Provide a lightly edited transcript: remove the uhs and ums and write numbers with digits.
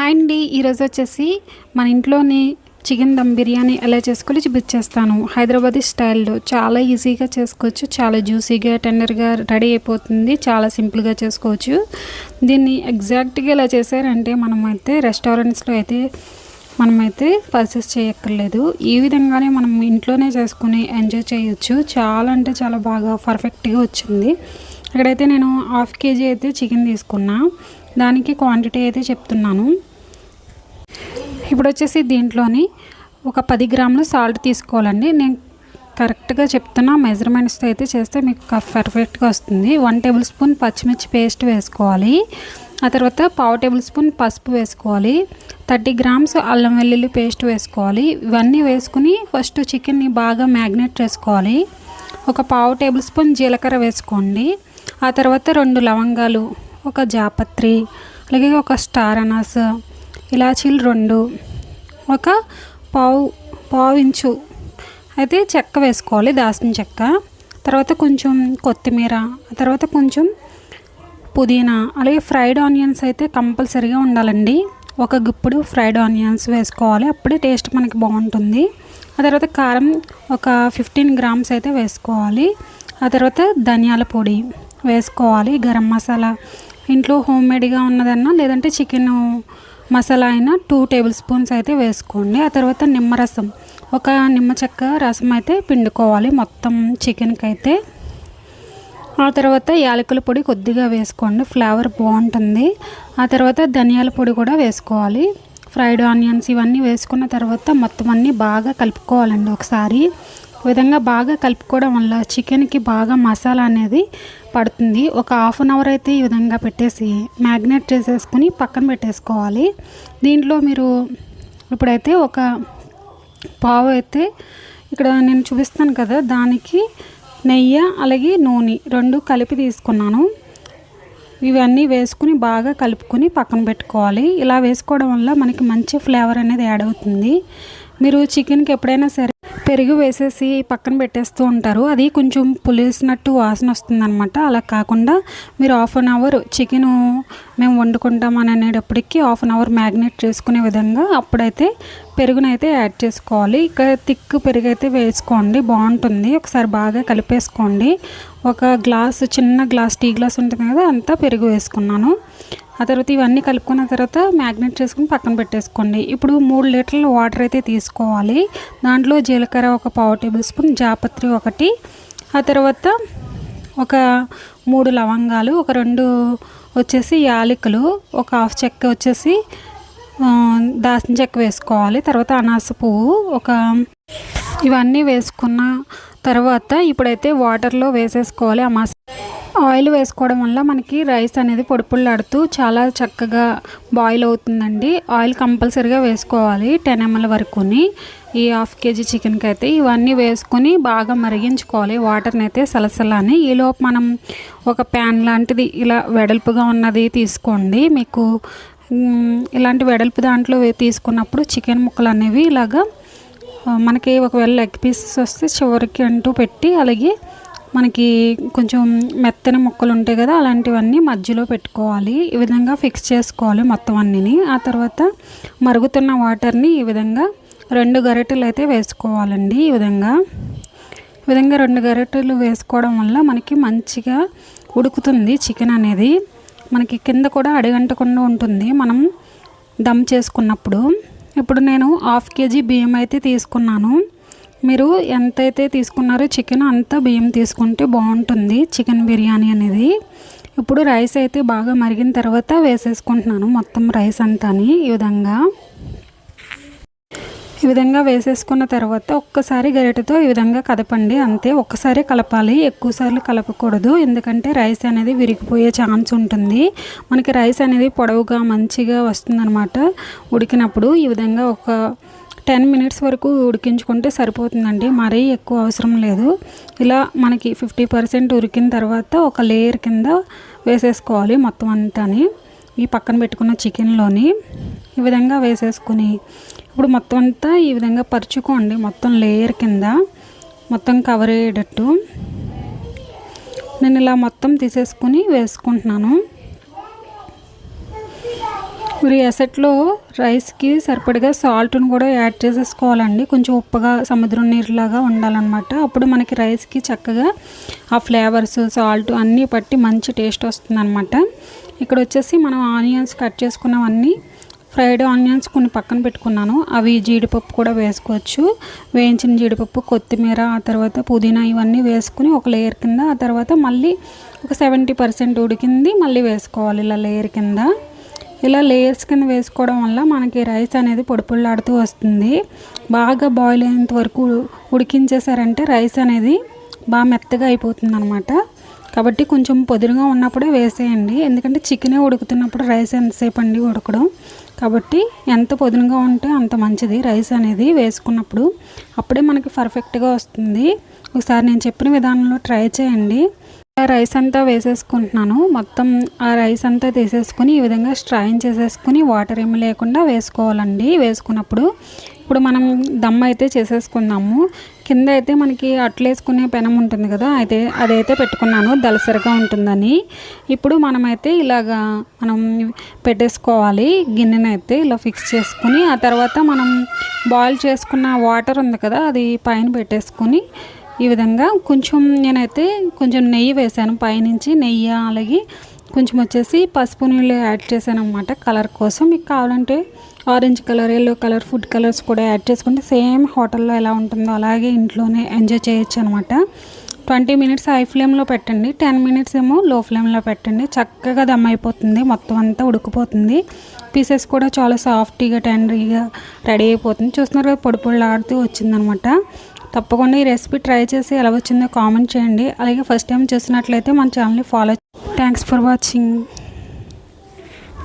Hi అండి, ఈరోజు వచ్చేసి మన ఇంట్లోనే చికెన్ దమ్ బిర్యానీ ఎలా చేసుకోవాలో చూపించేస్తాను. హైదరాబాదీ స్టైల్లో చాలా ఈజీగా చేసుకోవచ్చు, చాలా జ్యూసీగా టెండర్గా రెడీ అయిపోతుంది, చాలా సింపుల్గా చేసుకోవచ్చు. దీన్ని ఎగ్జాక్ట్గా ఎలా చేశారంటే మనమైతే రెస్టారెంట్స్లో అయితే పర్చేస్ చేయక్కర్లేదు. ఈ విధంగానే మనం ఇంట్లోనే చేసుకుని ఎంజాయ్ చేయొచ్చు. చాలా అంటే చాలా బాగా పర్ఫెక్ట్గా వచ్చింది. ఇక్కడైతే నేను 1/2 kg అయితే చికెన్ తీసుకున్నా, దానికి క్వాంటిటీ అయితే చెప్తున్నాను. ఇప్పుడు వచ్చేసి దీంట్లోని ఒక 10 గ్రాములు సాల్ట్ తీసుకోవాలండి. నేను కరెక్ట్గా చెప్తున్నా, మెజర్మెంట్స్తో అయితే చేస్తే మీకు పర్ఫెక్ట్గా వస్తుంది. 1 టేబుల్ స్పూన్ పచ్చిమిర్చి పేస్ట్ వేసుకోవాలి. ఆ తర్వాత 1/2 టేబుల్ స్పూన్ పసుపు వేసుకోవాలి. 30 గ్రామ్స్ అల్లం వెల్లుల్లి పేస్ట్ వేసుకోవాలి. ఇవన్నీ వేసుకుని ఫస్ట్ చికెన్ని బాగా మ్యాగ్నేట్ చేసుకోవాలి. ఒక 1/2 టేబుల్ స్పూన్ జీలకర్ర వేసుకోండి. ఆ తర్వాత 2 లవంగాలు, ఒక జాపత్రి, అలాగే ఒక స్టార్ అనాస్, ఇలాచీలు 2, ఒక పావు ఇంచు అయితే చెక్క వేసుకోవాలి, దాల్చిన చెక్క. తర్వాత కొంచెం కొత్తిమీర, తర్వాత కొంచెం పుదీనా, అలాగే ఫ్రైడ్ ఆనియన్స్ అయితే కంపల్సరీగా ఉండాలండి. ఒక గుప్పుడు ఫ్రైడ్ ఆనియన్స్ వేసుకోవాలి, అప్పుడే టేస్ట్ మనకి బాగుంటుంది. ఆ తర్వాత కారం ఒక 15 గ్రామ్స్ అయితే వేసుకోవాలి. ఆ తర్వాత ధనియాల పొడి వేసుకోవాలి. గరం మసాలా ఇంట్లో హోమ్మేడ్గా ఉన్నదన్నా, లేదంటే చికెన్ మసాలా అయినా 2 టేబుల్ స్పూన్స్ అయితే వేసుకోండి. ఆ తర్వాత నిమ్మరసం, ఒక నిమ్మ చెక్క రసం అయితే పిండుకోవాలి మొత్తం చికెన్కి అయితే. ఆ తర్వాత యాలకుల పొడి కొద్దిగా వేసుకోండి, ఫ్లేవర్ బాగుంటుంది. ఆ తర్వాత ధనియాల పొడి కూడా వేసుకోవాలి. ఫ్రైడ్ ఆనియన్స్ ఇవన్నీ వేసుకున్న తర్వాత మొత్తం అన్నీ బాగా కలుపుకోవాలండి ఒకసారి. ఈ విధంగా బాగా కలుపుకోవడం వల్ల చికెన్కి బాగా మసాలా అనేది పడుతుంది. ఒక 1/2 అవర్ అయితే ఈ విధంగా పెట్టేసి మ్యాగ్నేట్ చేసేసుకుని పక్కన పెట్టేసుకోవాలి. దీంట్లో మీరు ఇప్పుడైతే ఒక పావు అయితే ఇక్కడ నేను చూపిస్తాను కదా, దానికి నెయ్యి అలాగే నూనె 2 కలిపి తీసుకున్నాను. ఇవన్నీ వేసుకుని బాగా కలుపుకొని పక్కన పెట్టుకోవాలి. ఇలా వేసుకోవడం వల్ల మనకి మంచి ఫ్లేవర్ అనేది యాడ్ అవుతుంది. మీరు చికెన్కి ఎప్పుడైనా సరే పెరుగు వేసేసి పక్కన పెట్టేస్తూ ఉంటారు, అది కొంచెం పులిసినట్టు వాసన వస్తుంది అనమాట. అలా కాకుండా మీరు 1/2 అవర్ చికెను మేము వండుకుంటామని అనేటప్పటికి 1/2 అవర్ మ్యాగ్నేట్ చేసుకునే విధంగా అప్పుడైతే పెరుగునైతే యాడ్ చేసుకోవాలి. ఇక థిక్ పెరుగు అయితే వేసుకోండి, బాగుంటుంది. ఒకసారి బాగా కలిపేసుకోండి. ఒక గ్లాస్, చిన్న గ్లాస్, టీ గ్లాస్ ఉంటుంది కదా, అంతా పెరుగు వేసుకున్నాను. ఆ తర్వాత ఇవన్నీ కలుపుకున్న తర్వాత మ్యాగ్నేట్ చేసుకుని పక్కన పెట్టేసుకోండి. ఇప్పుడు 3 లీటర్ల వాటర్ అయితే తీసుకోవాలి. దాంట్లో జీలకర్ర ఒక 1/2 టేబుల్ స్పూన్, జాపత్రి 1, ఆ తర్వాత ఒక 3 లవంగాలు, ఒక 2 వచ్చేసి యాలకులు, ఒక 1/2 చెక్క వచ్చేసి దాల్చిన చెక్క వేసుకోవాలి. తర్వాత అనాస పువ్వు ఇవన్నీ వేసుకున్న తర్వాత ఇప్పుడైతే వాటర్లో వేసేసుకోవాలి. ఆయిల్ వేసుకోవడం వల్ల మనకి రైస్ అనేది పొడిపుల్లాడుతూ చాలా చక్కగా బాయిల్ అవుతుందండి. ఆయిల్ కంపల్సరీగా వేసుకోవాలి 10 ml వరకుని. ఈ 1/2 kg చికెన్కి అయితే ఇవన్నీ వేసుకొని బాగా మరిగించుకోవాలి వాటర్ని అయితే సలసలని. ఈలోపు మనం ఒక ప్యాన్ లాంటిది ఇలా వెడల్పుగా ఉన్నది తీసుకోండి. మీకు ఇలాంటి వెడల్పు దాంట్లో తీసుకున్నప్పుడు చికెన్ ముక్కలు అనేవి ఇలాగా మనకి ఒకవేళ లెగ్ పీసెస్ వస్తే చివరికి అంటూ పెట్టి, అలాగే మనకి కొంచెం మెత్తని ముక్కలు ఉంటాయి కదా, అలాంటివన్నీ మధ్యలో పెట్టుకోవాలి. ఈ విధంగా ఫిక్స్ చేసుకోవాలి మొత్తం అన్నిని. ఆ తర్వాత మరుగుతున్న వాటర్ని ఈ విధంగా 2 గరిటెలు అయితే వేసుకోవాలండి. ఈ విధంగా 2 గరిటెలు వేసుకోవడం వల్ల మనకి మంచిగా ఉడుకుతుంది చికెన్ అనేది. మనకి కింద కూడా అడుగంటకుండా ఉంటుంది మనం దమ్ చేసుకున్నప్పుడు. ఇప్పుడు నేను 1/2 kg బియ్యం అయితే తీసుకున్నాను. మీరు ఎంతైతే తీసుకున్నారో చికెన్ అంత బియ్యం తీసుకుంటే బాగుంటుంది చికెన్ బిర్యానీ అనేది. ఇప్పుడు రైస్ అయితే బాగా మరిగిన తర్వాత వేసేసుకుంటున్నాను మొత్తం రైస్ అంతాని. ఈ విధంగా వేసేసుకున్న తర్వాత ఒక్కసారి గరిటెతో ఈ విధంగా కదపండి, అంతే. ఒక్కసారి కలపాలి, ఎక్కువసార్లు కలపకూడదు, ఎందుకంటే రైస్ అనేది విరిగిపోయే ఛాన్స్ ఉంటుంది. మనకి రైస్ అనేది పొడవుగా మంచిగా వస్తుందన్నమాట ఉడికినప్పుడు. ఈ విధంగా ఒక 10 మినిట్స్ వరకు ఉడికించుకుంటే సరిపోతుందండి, మరీ ఎక్కువ అవసరం లేదు. ఇలా మనకి 50% ఉడికిన తర్వాత ఒక లేయర్ కింద వేసేసుకోవాలి మొత్తం అంతాని. ఈ పక్కన పెట్టుకున్న చికెన్లోని ఈ విధంగా వేసేసుకుని ఇప్పుడు మొత్తం అంతా ఈ విధంగా పరుచుకోండి, మొత్తం లేయర్ కింద మొత్తం కవర్ అయ్యేటట్టు. నేను ఇలా మొత్తం తీసేసుకుని వేసుకుంటున్నాను. మరి ఎసట్లో రైస్కి సరిపడిగా సాల్ట్ను కూడా యాడ్ చేసేసుకోవాలండి. కొంచెం ఉప్పగా సముద్రం నీరులాగా ఉండాలన్నమాట. అప్పుడు మనకి రైస్కి చక్కగా ఆ ఫ్లేవర్స్ సాల్ట్ అన్నీ పట్టి మంచి టేస్ట్ వస్తుందన్నమాట. ఇక్కడ వచ్చేసి మనం ఆనియన్స్ కట్ చేసుకున్నవన్నీ ఫ్రైడ్ ఆనియన్స్ కొన్ని పక్కన పెట్టుకున్నాను. అవి జీడిపప్పు కూడా వేసుకోవచ్చు. వేయించిన జీడిపప్పు, కొత్తిమీర, ఆ తర్వాత పుదీనా ఇవన్నీ వేసుకుని ఒక లేయర్ కింద, ఆ తర్వాత మళ్ళీ ఒక 70% ఉడికింది మళ్ళీ వేసుకోవాలి ఇలా లేయర్ కింద. ఇలా లేయర్స్ కింద వేసుకోవడం వల్ల మనకి రైస్ అనేది పొడిపొడిలాడుతూ వస్తుంది. బాగా బాయిల్ అయ్యేంత వరకు ఉడికించేసారంటే రైస్ అనేది బాగా మెత్తగా అయిపోతుంది అనమాట. కాబట్టి కొంచెం పొదురుగా ఉన్నప్పుడే వేసేయండి. ఎందుకంటే చికెనే ఉడుకుతున్నప్పుడు రైస్ ఎంతసేపు అండి ఉడకడం. కాబట్టి ఎంత పొదునుగా ఉంటే అంత మంచిది రైస్ అనేది వేసుకున్నప్పుడు. అప్పుడే మనకి పర్ఫెక్ట్గా వస్తుంది. ఒకసారి నేను చెప్పిన విధానంలో ట్రై చేయండి. రైస్ అంతా వేసేసుకుంటున్నాను. మొత్తం ఆ రైస్ అంతా తీసేసుకుని ఈ విధంగా స్ట్రైన్ చేసేసుకుని వాటర్ ఏమి లేకుండా వేసుకోవాలండి. వేసుకున్నప్పుడు ఇప్పుడు మనం దమ్ అయితే చేసేసుకుందాము. కింద అయితే మనకి అట్లు వేసుకునే పెనం ఉంటుంది కదా, అదైతే పెట్టుకున్నాను దలసరిగా ఉంటుందని. ఇప్పుడు మనమైతే ఇలాగా మనం పెట్టేసుకోవాలి. గిన్నెనైతే ఇలా ఫిక్స్ చేసుకుని ఆ తర్వాత మనం బాయిల్ చేసుకున్న వాటర్ ఉంది కదా అది పైన పెట్టేసుకుని ఈ విధంగా నేనైతే కొంచెం నెయ్యి వేసాను పైనుంచి. నెయ్యి అలాగే కొంచెం వచ్చేసి పసుపు నీళ్ళు యాడ్ చేశాను అన్నమాట కలర్ కోసం. మీకు కావాలంటే orange colour, yellow colour, food colours కూడా యాడ్ చేసుకుంటే సేమ్ హోటల్లో ఎలా ఉంటుందో అలాగే ఇంట్లోనే ఎంజాయ్ చేయొచ్చు అనమాట. 20 మినిట్స్ హై ఫ్లేమ్లో పెట్టండి, 10 మినిట్స్ ఏమో లో ఫ్లేమ్లో పెట్టండి. చక్కగా దమ్ అయిపోతుంది, మొత్తం అంతా ఉడికిపోతుంది. పీసెస్ కూడా చాలా సాఫ్టీగా టెండరీగా రెడీ అయిపోతుంది. చూస్తున్నారు కదా పొడి పొడిలాడుతూ వచ్చిందనమాట. తప్పకుండా ఈ రెసిపీ ట్రై చేసి ఎలా వచ్చిందో కామెంట్ చేయండి. అలాగే ఫస్ట్ టైం చూసినట్లయితే మన ఛానల్ని ఫాలో. Thanks for watching.